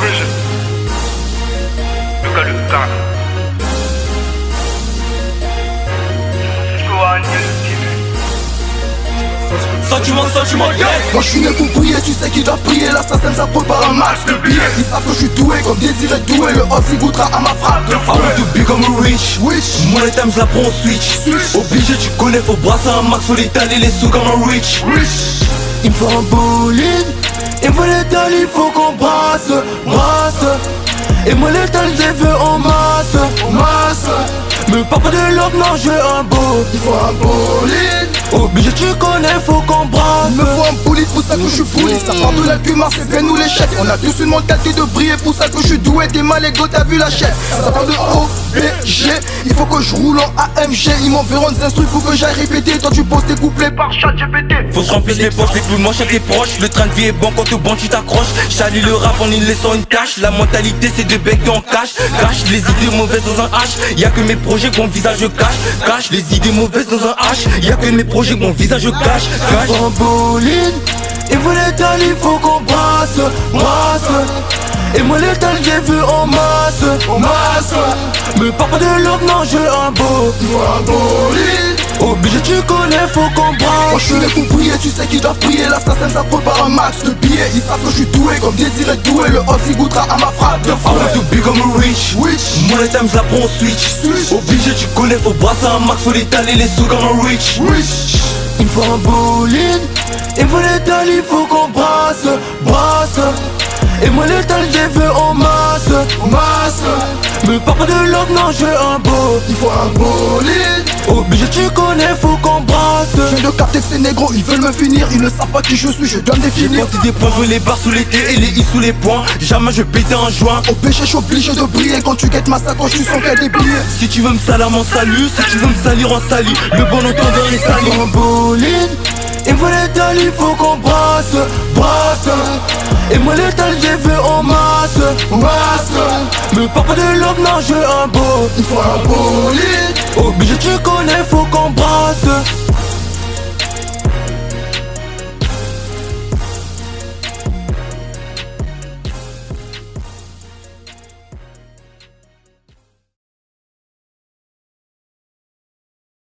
Vision. Look at the gun. Go on YouTube. Sentiment, yeah. Moi je suis né pour prier, tu sais qu'ils doivent prier. L'assassin ça prépare un max de billets. Ils savent que je suis doué comme Désiré doué. Le off il goûtera à ma frappe de I want to become a rich. Moi les times la prends en switch. Obligé tu connais, faut brasser un max, faut l'étaler les sous comme un rich. Il me faut un bolide, il me faut l'étal, il faut qu'on brasse. Et moi l'étal j'ai vu en masse. Me parle pas de l'homme, non je veux un beau. Il faut un bolide. Obligé tu connais, faut qu'on brasse. Il me faut un bolide, pour ça que je suis foulé. Ça part de la Gumar, c'est bien nous les chefs. On a tous une mentalité de briller, pour ça que je suis doué. T'es mal égo, t'as vu la chef. Ça part de OBG. Il faut que je roule en AMG. Ils m'enverront des instrus pour que j'aille répéter. Toi tu poses tes couplets par chat GPT. Faut se remplir les poches, les plus moches à tes proches. Le train de vie est bon quand au banc tu t'accroches. J'allie le rap en y laissant une tâche. La mentalité c'est de bec en cash. Cache les idées mauvaises dans un H. Y'a que mes projets que mon visage cache. Cache les idées mauvaises dans un H. Y'a que mes projets que mon visage cache. Il faut un bolide, il faut l'étal, il faut qu'on brasse. Et moi l'étal j'ai vu en masse. Me parle pas de l'homme, non je veux un beau. Il faut un bolide. Obligé tu connais, faut qu'on brasse. Moi je suis né pour prier, tu sais qu'ils doivent prier. L'assassin ça prépare un max de billets. Ils savent que je suis doué comme Désiré doué. Le off il goûtera à ma frappe de I want to become a rich. Moi les times la prends en switch. Obligé tu connais, faut brasser un max, faut l'étaler les sous comme un rich. Il me faut un bolide, il me faut l'étal, il faut qu'on brasse. Et moi l'étal j'ai vu en masse. Me parle pas de l'homme, non je veux un beau. Il faut un bolide. Obligé tu connais, faut qu'on brasse. Je viens de capter que ces négros, ils veulent me finir. Ils ne savent pas qui je suis, je dois me définir. J'ai des points, je veux les barres sous les T et les I sous les points. Jamais je pétais un joint. Au péché, je suis obligé de briller. Quand tu guettes ma sacoche, tu sens qu'il y a des billets. Si tu veux me salir, m'en salue. Si tu veux me salir, en salit. Le bon entendeur est sali. Il faut un bolide, il faut l'étal, il faut qu'on brasse. Et moi l'étal j'ai vu en masse. Me parle pas de l'homme, non je veux un beau. Il faut un bolide. Obligé tu connais, faut qu'on brasse.